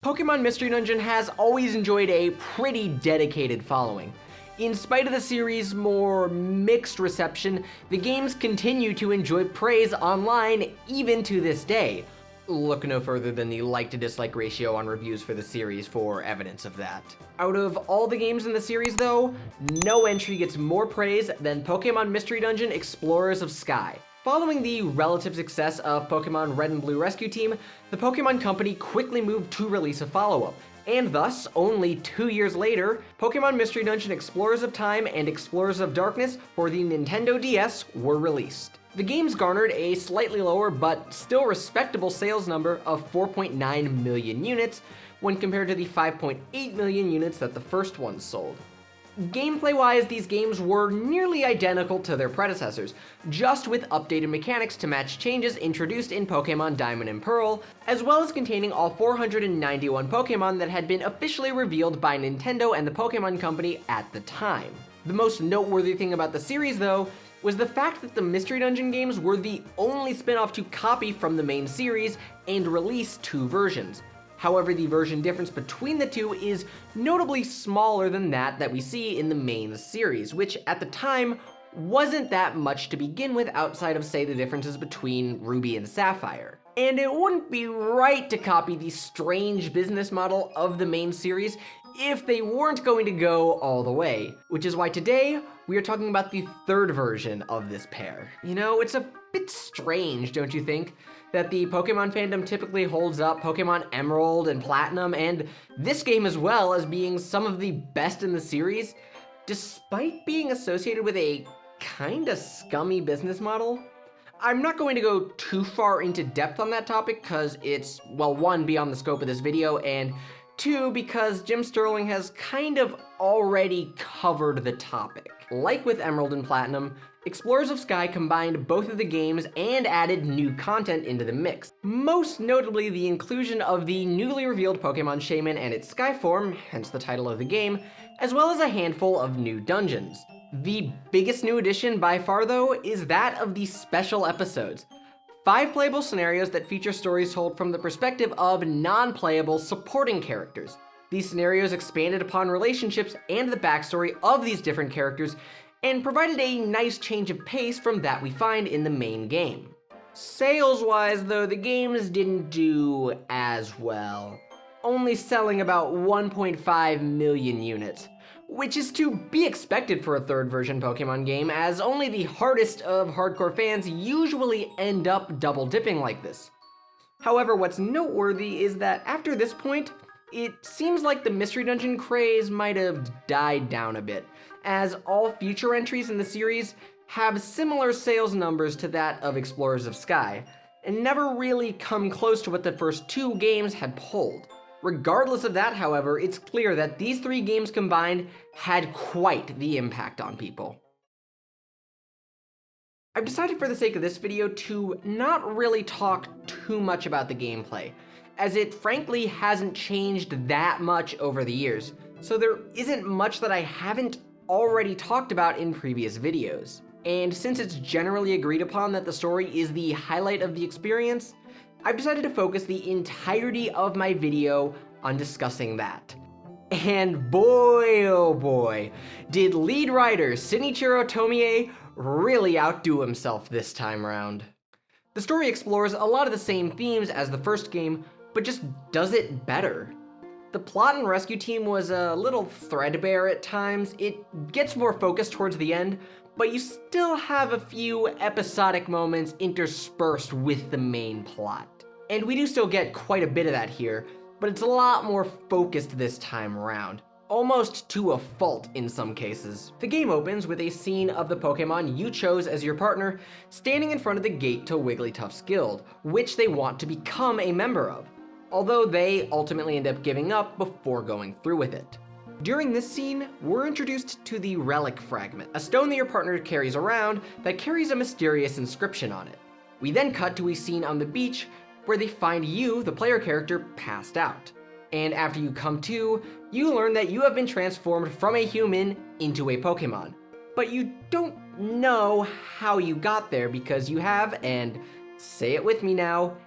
Pokemon Mystery Dungeon has always enjoyed a pretty dedicated following. In spite of the series' more mixed reception, the games continue to enjoy praise online even to this day. Look no further than the like to dislike ratio on reviews for the series for evidence of that. Out of all the games in the series though, no entry gets more praise than Pokemon Mystery Dungeon Explorers of Sky. Following the relative success of Pokemon Red and Blue Rescue Team, the Pokemon Company quickly moved to release a follow-up, and thus, only 2 years later, Pokemon Mystery Dungeon Explorers of Time and Explorers of Darkness for the Nintendo DS were released. The games garnered a slightly lower but still respectable sales number of 4.9 million units when compared to the 5.8 million units that the first ones sold. Gameplay-wise, these games were nearly identical to their predecessors, just with updated mechanics to match changes introduced in Pokemon Diamond and Pearl, as well as containing all 491 Pokemon that had been officially revealed by Nintendo and the Pokemon Company at the time. The most noteworthy thing about the series, though, was the fact that the Mystery Dungeon games were the only spin-off to copy from the main series and release 2 versions. However, the version difference between the two is notably smaller than that we see in the main series, which at the time wasn't that much to begin with outside of, say, the differences between Ruby and Sapphire. And it wouldn't be right to copy the strange business model of the main series if they weren't going to go all the way, which is why today we are talking about the 3rd version of this pair. You know, it's a bit strange, don't you think, that the Pokemon fandom typically holds up Pokemon Emerald and Platinum, and this game as well, as being some of the best in the series, despite being associated with a kinda scummy business model? I'm not going to go too far into depth on that topic because it's, well, 1, beyond the scope of this video, and 2, because Jim Sterling has kind of already covered the topic. Like with Emerald and Platinum, Explorers of Sky combined both of the games and added new content into the mix. Most notably the inclusion of the newly revealed Pokemon Shaymin and its Sky form, hence the title of the game, as well as a handful of new dungeons. The biggest new addition by far though is that of the special episodes. 5 playable scenarios that feature stories told from the perspective of non-playable supporting characters. These scenarios expanded upon relationships and the backstory of these different characters and provided a nice change of pace from that we find in the main game. Sales-wise though, the games didn't do as well, only selling about 1.5 million units, which is to be expected for a 3rd version Pokemon game, as only the hardest of hardcore fans usually end up double dipping like this. However, what's noteworthy is that after this point, it seems like the Mystery Dungeon craze might have died down a bit, as all future entries in the series have similar sales numbers to that of Explorers of Sky, and never really come close to what the first 2 games had pulled. Regardless of that, however, it's clear that these 3 games combined had quite the impact on people. I've decided for the sake of this video to not really talk too much about the gameplay, as it frankly hasn't changed that much over the years, so there isn't much that I haven't already talked about in previous videos. And since it's generally agreed upon that the story is the highlight of the experience, I've decided to focus the entirety of my video on discussing that. And boy, oh boy, did lead writer Shinichiro Tomie really outdo himself this time around. The story explores a lot of the same themes as the first game, but just does it better. The plot and rescue team was a little threadbare at times. It gets more focused towards the end, but you still have a few episodic moments interspersed with the main plot. And we do still get quite a bit of that here, but it's a lot more focused this time around, almost to a fault in some cases. The game opens with a scene of the Pokemon you chose as your partner standing in front of the gate to Wigglytuff's guild, which they want to become a member of, although they ultimately end up giving up before going through with it. During this scene, we're introduced to the Relic Fragment, a stone that your partner carries around that carries a mysterious inscription on it. We then cut to a scene on the beach where they find you, the player character, passed out. And after you come to, you learn that you have been transformed from a human into a Pokemon. But you don't know how you got there because you have, and say it with me now,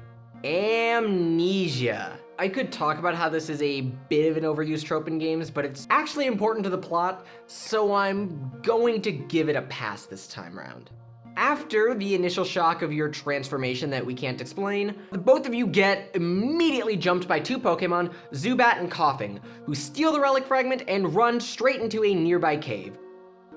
amnesia. I could talk about how this is a bit of an overused trope in games, but it's actually important to the plot, so I'm going to give it a pass this time around. After the initial shock of your transformation that we can't explain, the both of you get immediately jumped by two Pokemon, Zubat and Koffing, who steal the relic fragment and run straight into a nearby cave.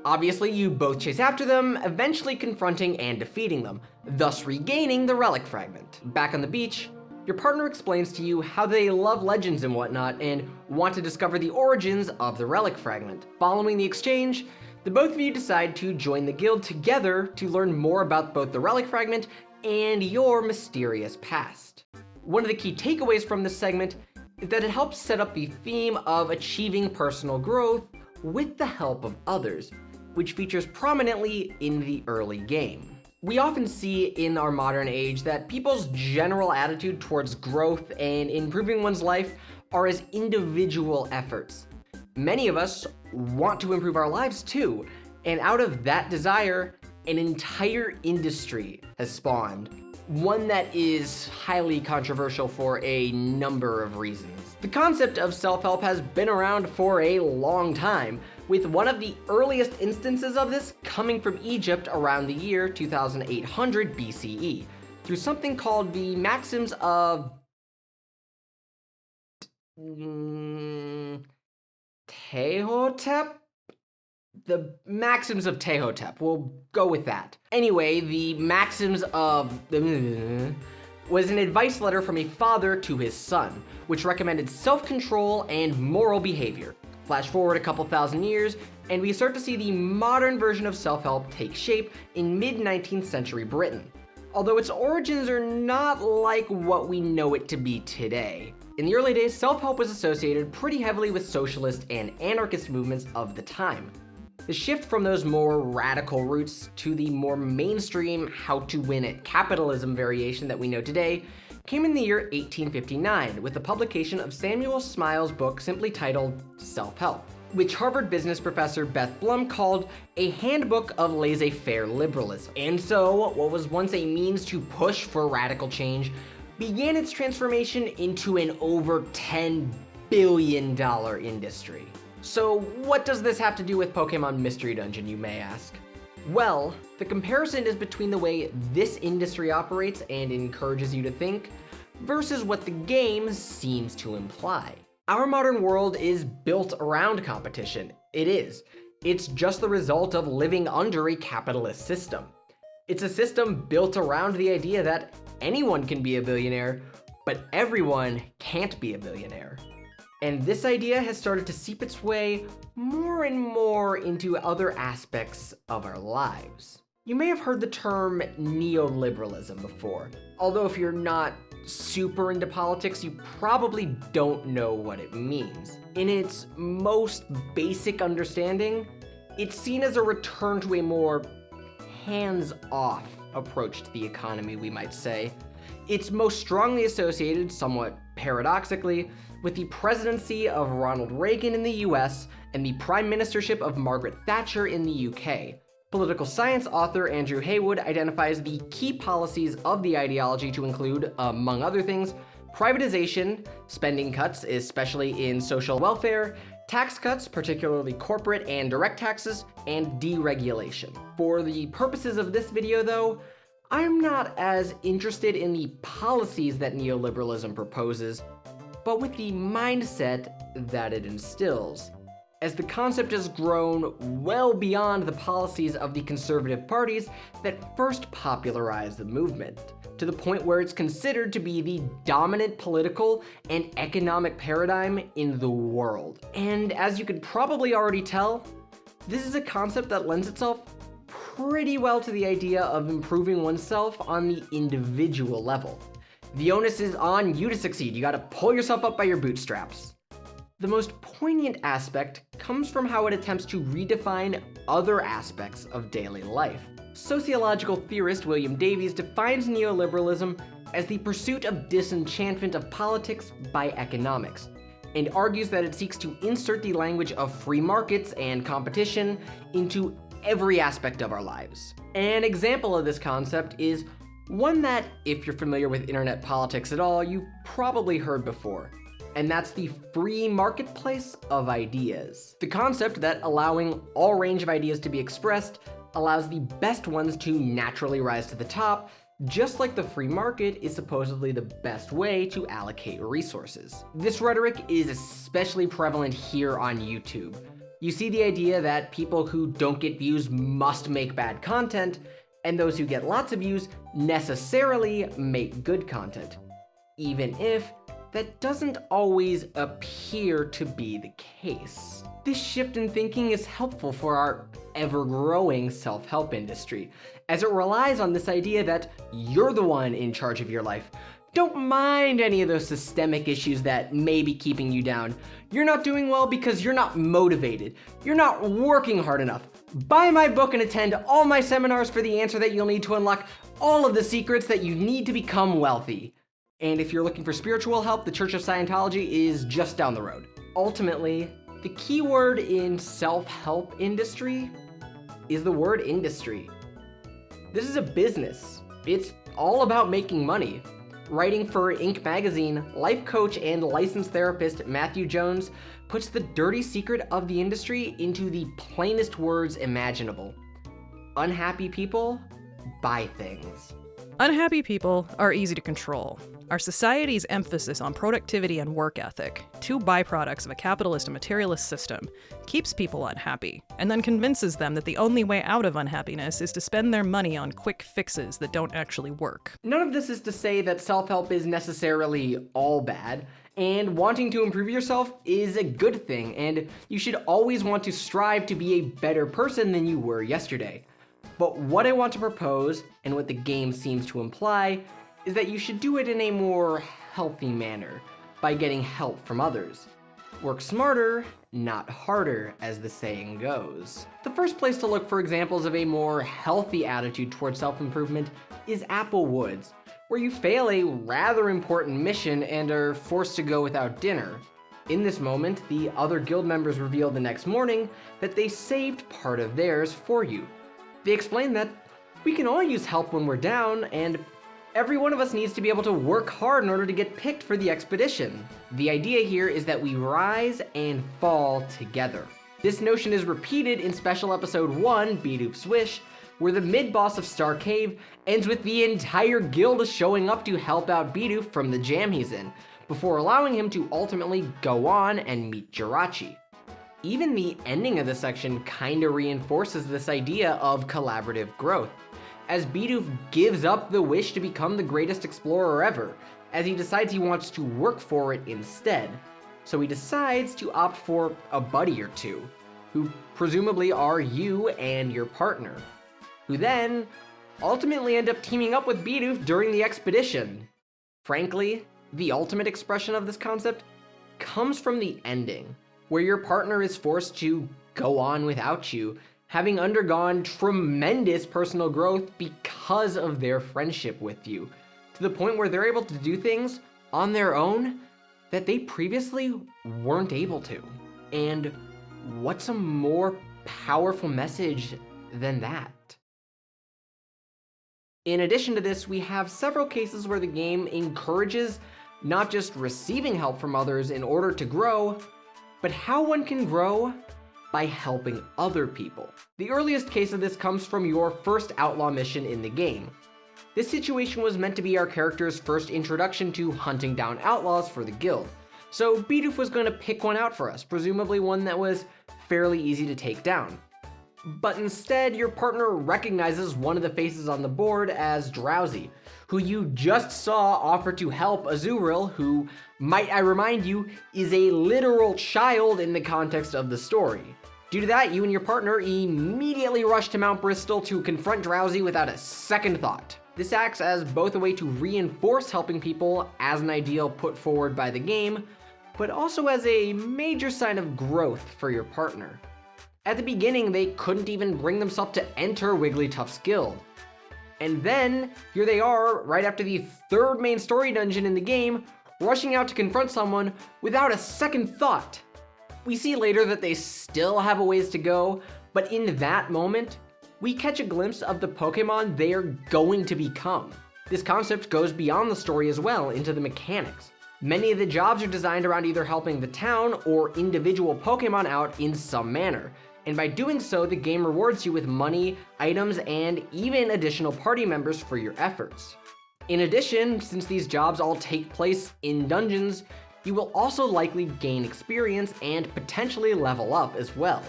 Obviously, you both chase after them, eventually confronting and defeating them, thus regaining the relic fragment. Back on the beach, your partner explains to you how they love legends and whatnot and want to discover the origins of the relic fragment. Following the exchange, the both of you decide to join the guild together to learn more about both the relic fragment and your mysterious past. One of the key takeaways from this segment is that it helps set up the theme of achieving personal growth with the help of others, which features prominently in the early game. We often see in our modern age that people's general attitude towards growth and improving one's life are as individual efforts. Many of us want to improve our lives too, and out of that desire, an entire industry has spawned. One that is highly controversial for a number of reasons. The concept of self-help has been around for a long time, with one of the earliest instances of this coming from Egypt around the year 2800 BCE, through something called the Maxims of Tehotep? The Maxims of Tehotep, we'll go with that. Anyway, the Maxims of was an advice letter from a father to his son, which recommended self-control and moral behavior. Flash forward a couple thousand years, and we start to see the modern version of self-help take shape in mid-19th century Britain, although its origins are not like what we know it to be today. In the early days, self-help was associated pretty heavily with socialist and anarchist movements of the time. The shift from those more radical roots to the more mainstream how-to-win-at-capitalism variation that we know today came in the year 1859 with the publication of Samuel Smiles' book simply titled Self-Help, which Harvard business professor Beth Blum called a handbook of laissez-faire liberalism. And so, what was once a means to push for radical change began its transformation into an over $10 billion industry. So what does this have to do with Pokemon Mystery Dungeon, you may ask? Well, the comparison is between the way this industry operates and encourages you to think, versus what the game seems to imply. Our modern world is built around competition. It is. It's just the result of living under a capitalist system. It's a system built around the idea that anyone can be a billionaire, but everyone can't be a billionaire. And this idea has started to seep its way more and more into other aspects of our lives. You may have heard the term neoliberalism before, although if you're not super into politics, you probably don't know what it means. In its most basic understanding, it's seen as a return to a more hands-off approach to the economy, we might say. It's most strongly associated, somewhat paradoxically, with the presidency of Ronald Reagan in the US and the prime ministership of Margaret Thatcher in the UK. Political science author Andrew Haywood identifies the key policies of the ideology to include, among other things, privatization, spending cuts, especially in social welfare, tax cuts, particularly corporate and direct taxes, and deregulation. For the purposes of this video though, I'm not as interested in the policies that neoliberalism proposes, but with the mindset that it instills, as the concept has grown well beyond the policies of the conservative parties that first popularized the movement, to the point where it's considered to be the dominant political and economic paradigm in the world. And as you could probably already tell, this is a concept that lends itself pretty well to the idea of improving oneself on the individual level. The onus is on you to succeed. You gotta pull yourself up by your bootstraps. The most poignant aspect comes from how it attempts to redefine other aspects of daily life. Sociological theorist William Davies defines neoliberalism as the pursuit of disenchantment of politics by economics, and argues that it seeks to insert the language of free markets and competition into every aspect of our lives. An example of this concept is One that, if you're familiar with internet politics at all, you've probably heard before. And that's the free marketplace of ideas. The concept that allowing all range of ideas to be expressed allows the best ones to naturally rise to the top, just like the free market is supposedly the best way to allocate resources. This rhetoric is especially prevalent here on YouTube. You see the idea that people who don't get views must make bad content, and those who get lots of views necessarily make good content, even if that doesn't always appear to be the case. This shift in thinking is helpful for our ever-growing self-help industry, as it relies on this idea that you're the one in charge of your life. Don't mind any of those systemic issues that may be keeping you down. You're not doing well because you're not motivated. You're not working hard enough. Buy my book and attend all my seminars for the answer that you'll need to unlock all of the secrets that you need to become wealthy. And if you're looking for spiritual help, the Church of Scientology is just down the road. Ultimately, the key word in self-help industry is the word industry. This is a business. It's all about making money. Writing for Inc. magazine, life coach and licensed therapist Matthew Jones puts the dirty secret of the industry into the plainest words imaginable. Unhappy people buy things. Unhappy people are easy to control. Our society's emphasis on productivity and work ethic, two byproducts of a capitalist and materialist system, keeps people unhappy, and then convinces them that the only way out of unhappiness is to spend their money on quick fixes that don't actually work. None of this is to say that self-help is necessarily all bad, and wanting to improve yourself is a good thing, and you should always want to strive to be a better person than you were yesterday. But what I want to propose, and what the game seems to imply, is that you should do it in a more healthy manner, by getting help from others. Work smarter, not harder, as the saying goes. The first place to look for examples of a more healthy attitude towards self-improvement is Apple Woods, where you fail a rather important mission and are forced to go without dinner. In this moment, the other guild members reveal the next morning that they saved part of theirs for you. They explain that we can all use help when we're down, and every one of us needs to be able to work hard in order to get picked for the expedition. The idea here is that we rise and fall together. This notion is repeated in Special Episode 1, Bidoof's Wish, where the mid-boss of Star Cave ends with the entire guild showing up to help out Bidoof from the jam he's in, before allowing him to ultimately go on and meet Jirachi. Even the ending of the section kinda reinforces this idea of collaborative growth, as Bidoof gives up the wish to become the greatest explorer ever, as he decides he wants to work for it instead. So he decides to opt for a buddy or two, who presumably are you and your partner, who then ultimately end up teaming up with Bidoof during the expedition. Frankly, the ultimate expression of this concept comes from the ending, where your partner is forced to go on without you, having undergone tremendous personal growth because of their friendship with you, to the point where they're able to do things on their own that they previously weren't able to. And what's a more powerful message than that? In addition to this, we have several cases where the game encourages not just receiving help from others in order to grow, but how one can grow by helping other people. The earliest case of this comes from your first outlaw mission in the game. This situation was meant to be our character's first introduction to hunting down outlaws for the guild, so Bidoof was going to pick one out for us, presumably one that was fairly easy to take down. But instead, your partner recognizes one of the faces on the board as Drowsy, who you just saw offer to help Azurill, who, might I remind you, is a literal child in the context of the story. Due to that, you and your partner immediately rush to Mount Bristol to confront Drowsy without a second thought. This acts as both a way to reinforce helping people as an ideal put forward by the game, but also as a major sign of growth for your partner. At the beginning, they couldn't even bring themselves to enter Wigglytuff's guild. And then, here they are, right after the third main story dungeon in the game, rushing out to confront someone without a second thought. We see later that they still have a ways to go, but in that moment, we catch a glimpse of the Pokemon they are going to become. This concept goes beyond the story as well into the mechanics. Many of the jobs are designed around either helping the town or individual Pokemon out in some manner, and by doing so, the game rewards you with money, items, and even additional party members for your efforts. In addition, since these jobs all take place in dungeons, you will also likely gain experience and potentially level up as well,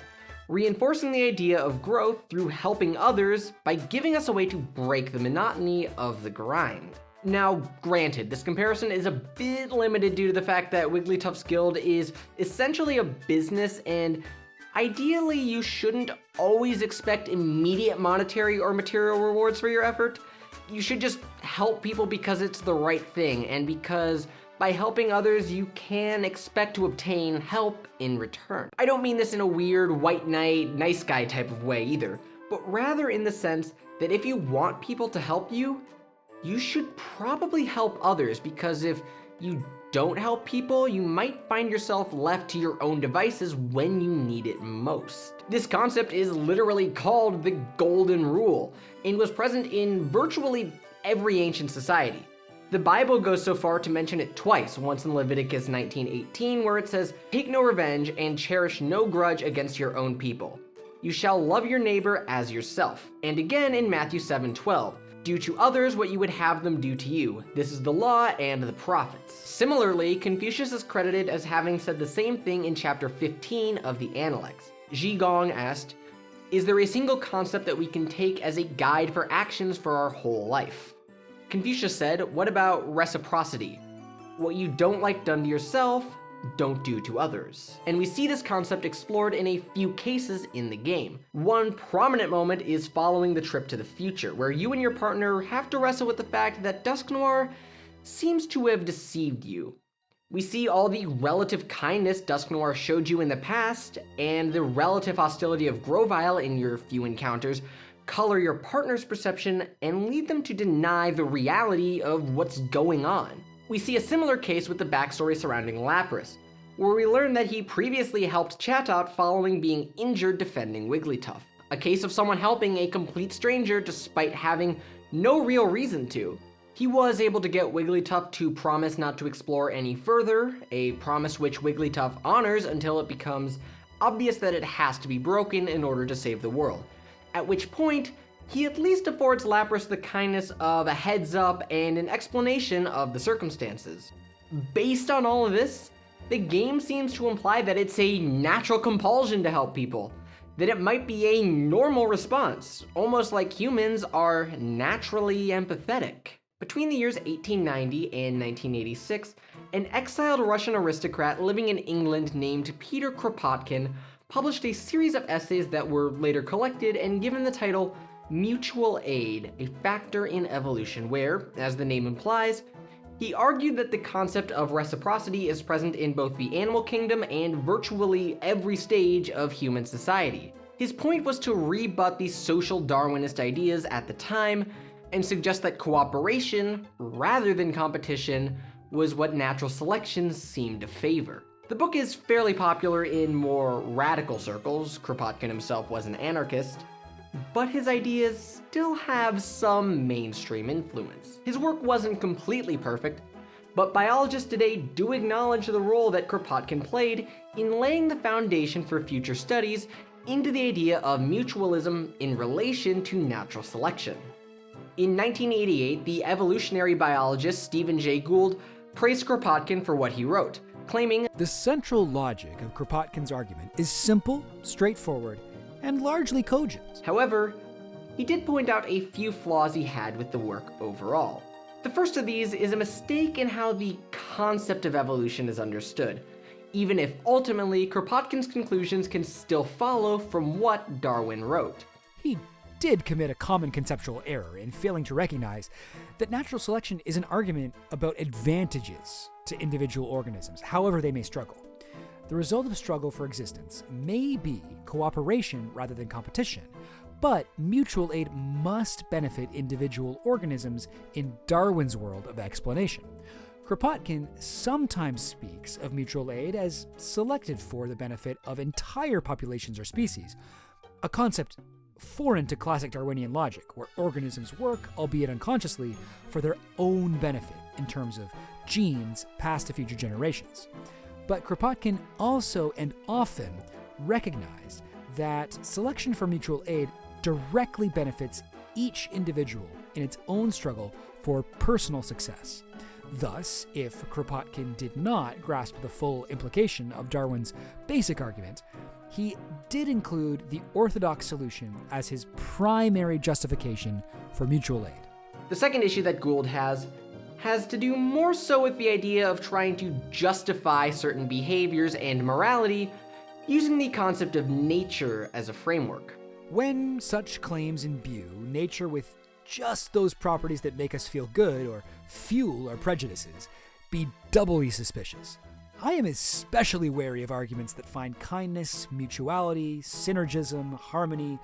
reinforcing the idea of growth through helping others by giving us a way to break the monotony of the grind. Now, granted, this comparison is a bit limited due to the fact that Wigglytuff's Guild is essentially a business, and ideally you shouldn't always expect immediate monetary or material rewards for your effort. You should just help people because it's the right thing, and because by helping others, you can expect to obtain help in return. I don't mean this in a weird white knight, nice guy type of way either, but rather in the sense that if you want people to help you, you should probably help others, because if you don't help people, you might find yourself left to your own devices when you need it most. This concept is literally called the Golden Rule, and was present in virtually every ancient society. The Bible goes so far to mention it twice, once in Leviticus 19:18, where it says, "Take no revenge and cherish no grudge against your own people. You shall love your neighbor as yourself." And again in Matthew 7:12, "Do to others what you would have them do to you. This is the law and the prophets." Similarly, Confucius is credited as having said the same thing in chapter 15 of the Analects. Zhi Gong asked, "Is there a single concept that we can take as a guide for actions for our whole life?" Confucius said, "What about reciprocity? What you don't like done to yourself, don't do to others." And we see this concept explored in a few cases in the game. One prominent moment is following the trip to the future, where you and your partner have to wrestle with the fact that Dusknoir seems to have deceived you. We see all the relative kindness Dusknoir showed you in the past, and the relative hostility of Grovyle in your few encounters color your partner's perception and lead them to deny the reality of what's going on. We see a similar case with the backstory surrounding Lapras, where we learn that he previously helped Chatot following being injured defending Wigglytuff. A case of someone helping a complete stranger despite having no real reason to. He was able to get Wigglytuff to promise not to explore any further, a promise which Wigglytuff honors until it becomes obvious that it has to be broken in order to save the world. At which point, he at least affords Lapras the kindness of a heads up and an explanation of the circumstances. Based on all of this, the game seems to imply that it's a natural compulsion to help people, that it might be a normal response, almost like humans are naturally empathetic. Between the years 1890 and 1986, an exiled Russian aristocrat living in England named Peter Kropotkin published a series of essays that were later collected and given the title Mutual Aid, a Factor in Evolution, where, as the name implies, he argued that the concept of reciprocity is present in both the animal kingdom and virtually every stage of human society. His point was to rebut the social Darwinist ideas at the time and suggest that cooperation, rather than competition, was what natural selection seemed to favor. The book is fairly popular in more radical circles. Kropotkin himself was an anarchist, but his ideas still have some mainstream influence. His work wasn't completely perfect, but biologists today do acknowledge the role that Kropotkin played in laying the foundation for future studies into the idea of mutualism in relation to natural selection. In 1988, the evolutionary biologist Stephen Jay Gould praised Kropotkin for what he wrote, claiming, "The central logic of Kropotkin's argument is simple, straightforward, and largely cogent." However, he did point out a few flaws he had with the work overall. The first of these is a mistake in how the concept of evolution is understood, even if ultimately Kropotkin's conclusions can still follow from what Darwin wrote. He did commit a common conceptual error in failing to recognize that natural selection is an argument about advantages to individual organisms, however they may struggle. The result of struggle for existence may be cooperation rather than competition, but mutual aid must benefit individual organisms in Darwin's world of explanation. Kropotkin sometimes speaks of mutual aid as selected for the benefit of entire populations or species, a concept foreign to classic Darwinian logic, where organisms work, albeit unconsciously, for their own benefit in terms of genes passed to future generations. But Kropotkin also and often recognized that selection for mutual aid directly benefits each individual in its own struggle for personal success. Thus, if Kropotkin did not grasp the full implication of Darwin's basic argument, he did include the orthodox solution as his primary justification for mutual aid. The second issue that Gould has to do more so with the idea of trying to justify certain behaviors and morality using the concept of nature as a framework. When such claims imbue nature with just those properties that make us feel good or fuel our prejudices, be doubly suspicious. I am especially wary of arguments that find kindness, mutuality, synergism, harmony,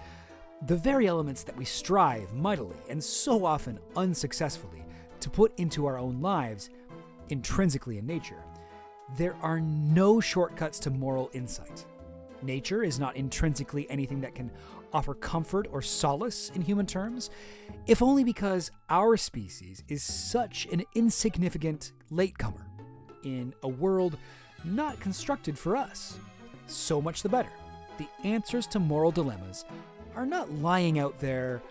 the very elements that we strive mightily and so often unsuccessfully to put into our own lives intrinsically in nature. There are no shortcuts to moral insight. Nature is not intrinsically anything that can offer comfort or solace in human terms, if only because our species is such an insignificant latecomer in a world not constructed for us. So much the better. The answers to moral dilemmas are not lying out there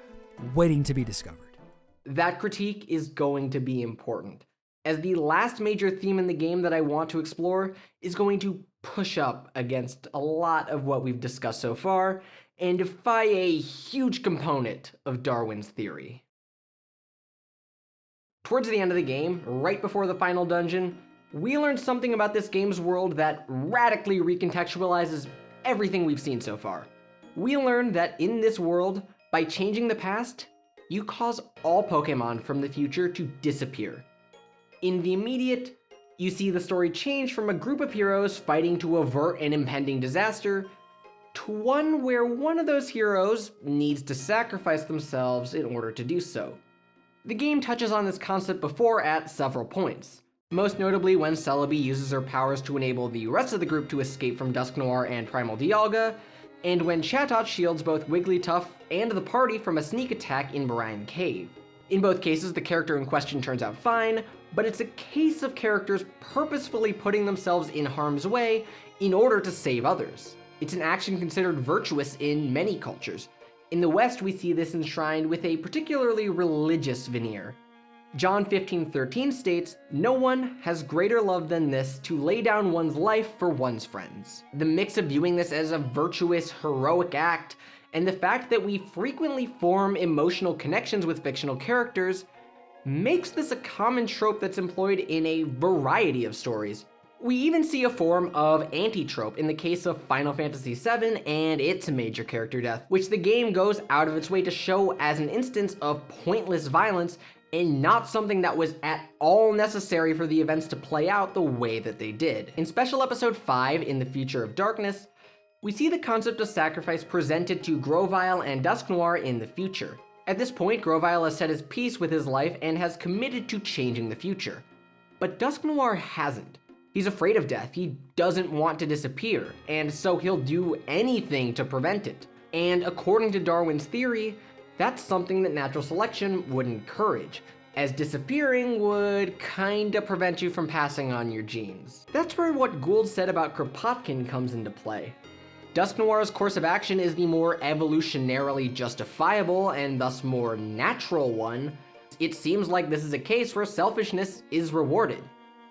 waiting to be discovered. That critique is going to be important, as the last major theme in the game that I want to explore is going to push up against a lot of what we've discussed so far and defy a huge component of Darwin's theory. Towards the end of the game, right before the final dungeon, we learned something about this game's world that radically recontextualizes everything we've seen so far. We learned that in this world, by changing the past, you cause all Pokemon from the future to disappear. In the immediate, you see the story change from a group of heroes fighting to avert an impending disaster to one where one of those heroes needs to sacrifice themselves in order to do so. The game touches on this concept before at several points, most notably when Celebi uses her powers to enable the rest of the group to escape from Dusknoir and Primal Dialga, and when Chatot shields both Wigglytuff and the party from a sneak attack in Borian Cave. In both cases, the character in question turns out fine, but it's a case of characters purposefully putting themselves in harm's way in order to save others. It's an action considered virtuous in many cultures. In the West, we see this enshrined with a particularly religious veneer. John 15:13 states, "No one has greater love than this, to lay down one's life for one's friends." The mix of viewing this as a virtuous, heroic act, and the fact that we frequently form emotional connections with fictional characters makes this a common trope that's employed in a variety of stories. We even see a form of anti-trope in the case of Final Fantasy VII and its major character death, which the game goes out of its way to show as an instance of pointless violence and not something that was at all necessary for the events to play out the way that they did. In Special Episode 5, In the Future of Darkness, we see the concept of sacrifice presented to Grovyle and Dusknoir in the future. At this point, Grovyle has set his peace with his life and has committed to changing the future. But Dusknoir hasn't. He's afraid of death, he doesn't want to disappear, and so he'll do anything to prevent it. And according to Darwin's theory, that's something that natural selection would encourage, as disappearing would kinda prevent you from passing on your genes. That's where what Gould said about Kropotkin comes into play. Dusknoir's course of action is the more evolutionarily justifiable and thus more natural one. It seems like this is a case where selfishness is rewarded.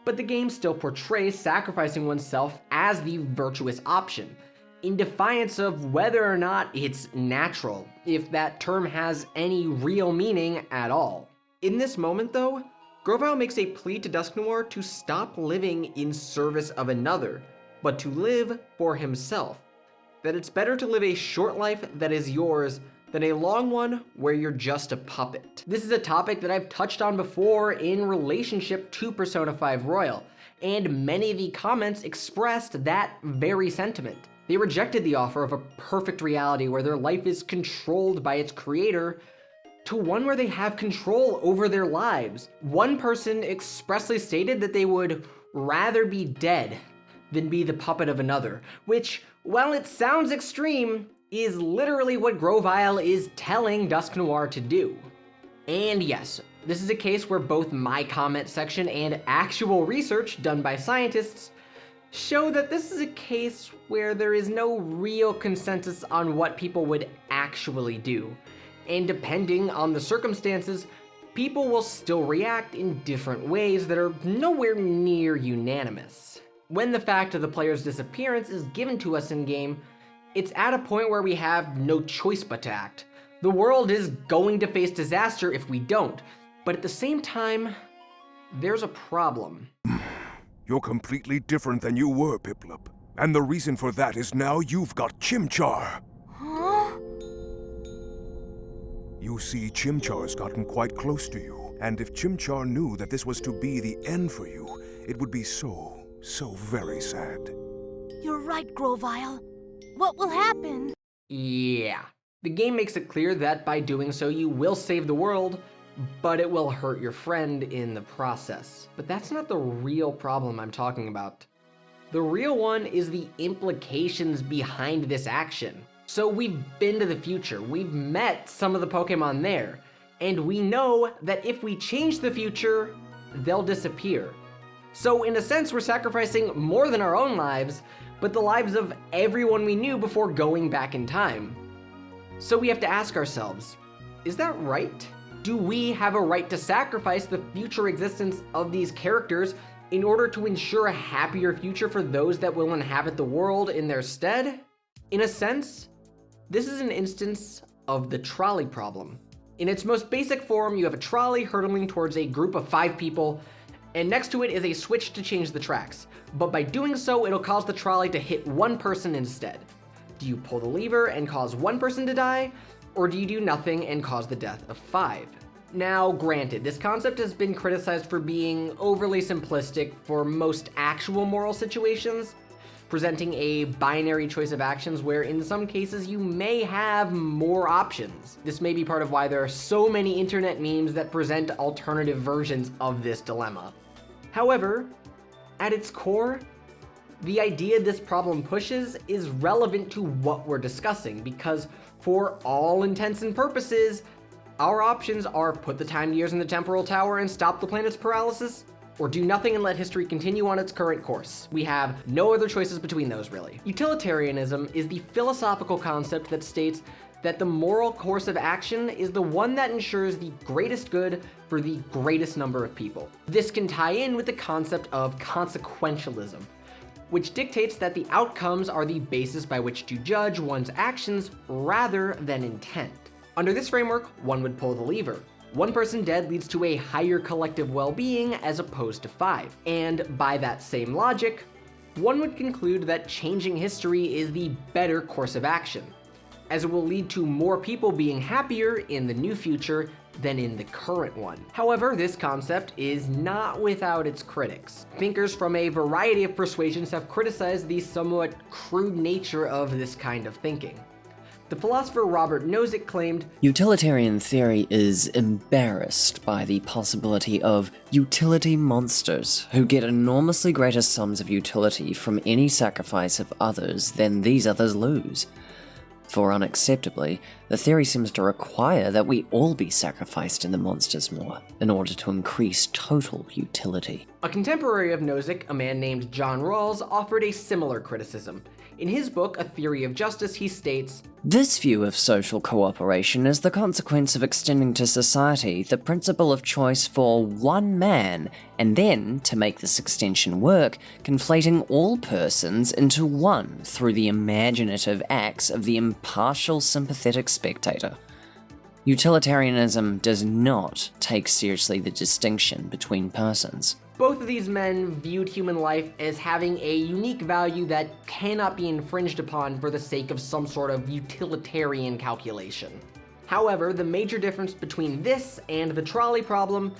But the game still portrays sacrificing oneself as the virtuous option, in defiance of whether or not it's natural, if that term has any real meaning at all. In this moment though, Grovyle makes a plea to Dusknoir to stop living in service of another, but to live for himself. That it's better to live a short life that is yours than a long one where you're just a puppet. This is a topic that I've touched on before in relationship to Persona 5 Royal, and many of the comments expressed that very sentiment. They rejected the offer of a perfect reality where their life is controlled by its creator to one where they have control over their lives. One person expressly stated that they would rather be dead than be the puppet of another, which, while it sounds extreme, is literally what Grovile is telling Dusk Noir to do. And yes, this is a case where both my comment section and actual research done by scientists show that this is a case where there is no real consensus on what people would actually do. And depending on the circumstances, people will still react in different ways that are nowhere near unanimous. When the fact of the player's disappearance is given to us in-game, it's at a point where we have no choice but to act. The world is going to face disaster if we don't, but at the same time, there's a problem. You're completely different than you were, Piplup. And the reason for that is now you've got Chimchar. Huh? You see, Chimchar's gotten quite close to you, and if Chimchar knew that this was to be the end for you, it would be so very sad. You're right, Grovile. What will happen? Yeah. The game makes it clear that by doing so you will save the world, but it will hurt your friend in the process. But that's not the real problem I'm talking about. The real one is the implications behind this action. So we've been to the future, we've met some of the Pokemon there, and we know that if we change the future, they'll disappear. So in a sense, we're sacrificing more than our own lives, but the lives of everyone we knew before going back in time. So we have to ask ourselves, is that right? Do we have a right to sacrifice the future existence of these characters in order to ensure a happier future for those that will inhabit the world in their stead? In a sense, this is an instance of the trolley problem. In its most basic form, you have a trolley hurtling towards a group of 5 people, and next to it is a switch to change the tracks. But by doing so, it'll cause the trolley to hit one person instead. Do you pull the lever and cause one person to die, or do you do nothing and cause the death of 5? Now, granted, this concept has been criticized for being overly simplistic for most actual moral situations, presenting a binary choice of actions where in some cases you may have more options. This may be part of why there are so many internet memes that present alternative versions of this dilemma. However, at its core, the idea this problem pushes is relevant to what we're discussing because for all intents and purposes, our options are put the time gears in the temporal tower and stop the planet's paralysis, or do nothing and let history continue on its current course. We have no other choices between those, really. Utilitarianism is the philosophical concept that states that the moral course of action is the one that ensures the greatest good for the greatest number of people. This can tie in with the concept of consequentialism, which dictates that the outcomes are the basis by which to judge one's actions rather than intent. Under this framework, one would pull the lever. One person dead leads to a higher collective well-being as opposed to 5. And by that same logic, one would conclude that changing history is the better course of action, as it will lead to more people being happier in the new future than in the current one. However, this concept is not without its critics. Thinkers from a variety of persuasions have criticized the somewhat crude nature of this kind of thinking. The philosopher Robert Nozick claimed, "Utilitarian theory is embarrassed by the possibility of utility monsters who get enormously greater sums of utility from any sacrifice of others than these others lose. For unacceptably, the theory seems to require that we all be sacrificed in the monsters more in order to increase total utility." A contemporary of Nozick, a man named John Rawls, offered a similar criticism. In his book, A Theory of Justice, he states, "This view of social cooperation is the consequence of extending to society the principle of choice for one man, and then, to make this extension work, conflating all persons into one through the imaginative acts of the impartial sympathetic spectator. Utilitarianism does not take seriously the distinction between persons." Both of these men viewed human life as having a unique value that cannot be infringed upon for the sake of some sort of utilitarian calculation. However, the major difference between this and the trolley problem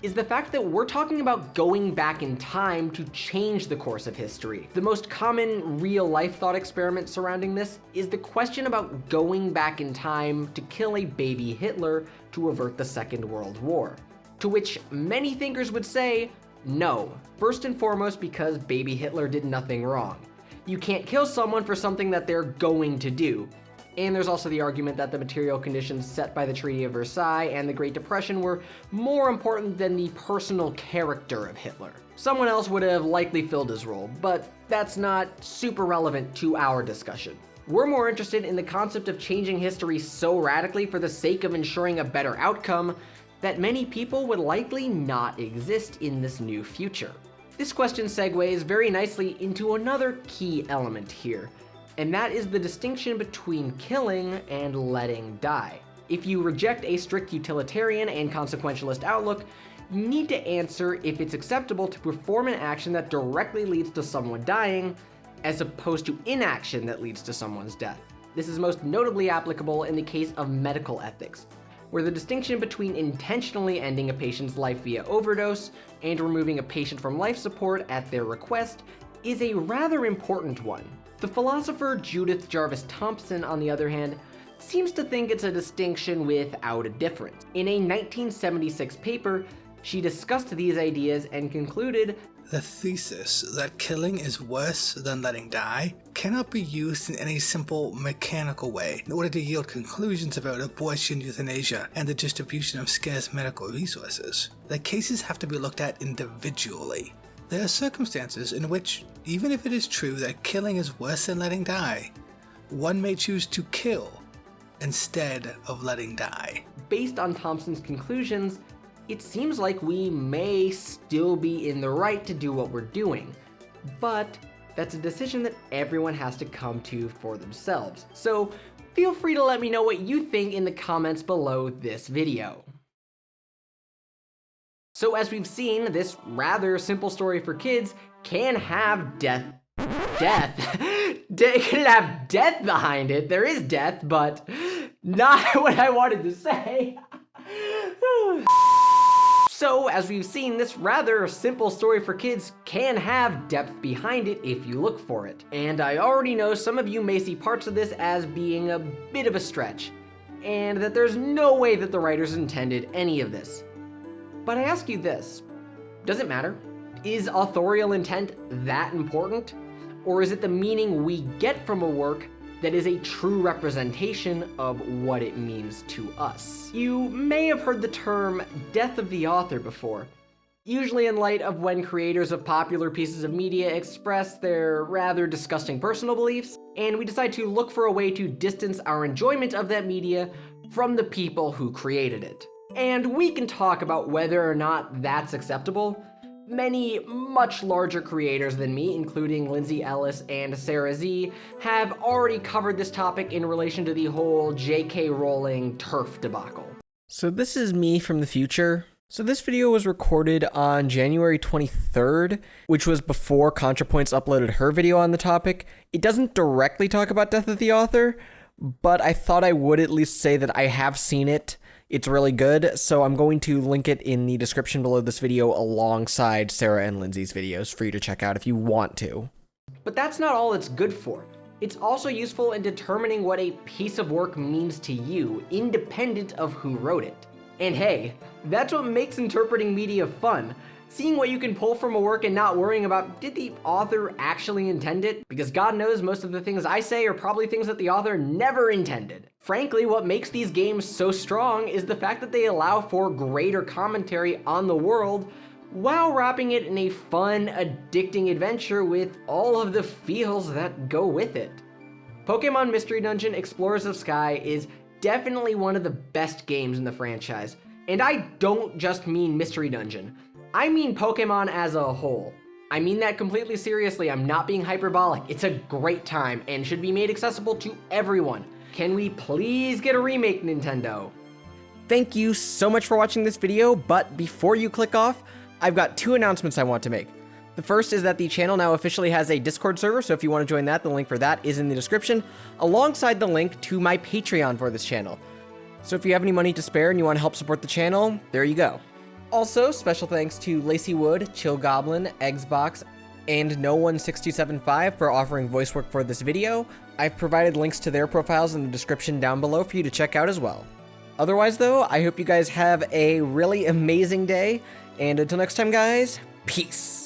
is the fact that we're talking about going back in time to change the course of history. The most common real-life thought experiment surrounding this is the question about going back in time to kill a baby Hitler to avert the Second World War. To which many thinkers would say, no, first and foremost because baby Hitler did nothing wrong. You can't kill someone for something that they're going to do. And there's also the argument that the material conditions set by the Treaty of Versailles and the Great Depression were more important than the personal character of Hitler. Someone else would have likely filled his role, but that's not super relevant to our discussion. We're more interested in the concept of changing history so radically for the sake of ensuring a better outcome that many people would likely not exist in this new future. This question segues very nicely into another key element here, and that is the distinction between killing and letting die. If you reject a strict utilitarian and consequentialist outlook, you need to answer if it's acceptable to perform an action that directly leads to someone dying, as opposed to inaction that leads to someone's death. This is most notably applicable in the case of medical ethics, where the distinction between intentionally ending a patient's life via overdose and removing a patient from life support at their request is a rather important one. The philosopher Judith Jarvis Thompson, on the other hand, seems to think it's a distinction without a difference. In a 1976 paper, she discussed these ideas and concluded, "The thesis that killing is worse than letting die cannot be used in any simple mechanical way in order to yield conclusions about abortion, euthanasia, and the distribution of scarce medical resources. The cases have to be looked at individually. There are circumstances in which, even if it is true that killing is worse than letting die, one may choose to kill instead of letting die." Based on Thompson's conclusions, it seems like we may still be in the right to do what we're doing, but that's a decision that everyone has to come to for themselves. So feel free to let me know what you think in the comments below this video. So as we've seen, this rather simple story for kids can have death behind it. There is death, but not what I wanted to say. So, as we've seen, this rather simple story for kids can have depth behind it if you look for it. And I already know some of you may see parts of this as being a bit of a stretch, and that there's no way that the writers intended any of this. But I ask you this, does it matter? Is authorial intent that important? Or is it the meaning we get from a work that is a true representation of what it means to us? You may have heard the term death of the author before, usually in light of when creators of popular pieces of media express their rather disgusting personal beliefs, and we decide to look for a way to distance our enjoyment of that media from the people who created it. And we can talk about whether or not that's acceptable. Many much larger creators than me, including Lindsay Ellis and Sarah Z, have already covered this topic in relation to the whole J.K. Rowling TERF debacle. So this is me from the future. So this video was recorded on January 23rd, which was before ContraPoints uploaded her video on the topic. It doesn't directly talk about Death of the Author, but I thought I would at least say that I have seen it. It's really good, so I'm going to link it in the description below this video alongside Sarah and Lindsay's videos for you to check out if you want to. But that's not all it's good for. It's also useful in determining what a piece of work means to you, independent of who wrote it. And hey, that's what makes interpreting media fun. Seeing what you can pull from a work and not worrying about, did the author actually intend it? Because God knows most of the things I say are probably things that the author never intended. Frankly, what makes these games so strong is the fact that they allow for greater commentary on the world while wrapping it in a fun, addicting adventure with all of the feels that go with it. Pokémon Mystery Dungeon Explorers of Sky is definitely one of the best games in the franchise. And I don't just mean Mystery Dungeon. I mean Pokemon as a whole. I mean that completely seriously, I'm not being hyperbolic. It's a great time and should be made accessible to everyone. Can we please get a remake, Nintendo? Thank you so much for watching this video, but before you click off, I've got two announcements I want to make. The first is that the channel now officially has a Discord server, so if you want to join that, the link for that is in the description, alongside the link to my Patreon for this channel. So if you have any money to spare and you want to help support the channel, there you go. Also, special thanks to Lacey Wood, Chill Goblin, Eggsbox, and No16275 for offering voice work for this video. I've provided links to their profiles in the description down below for you to check out as well. Otherwise though, I hope you guys have a really amazing day, and until next time guys, peace!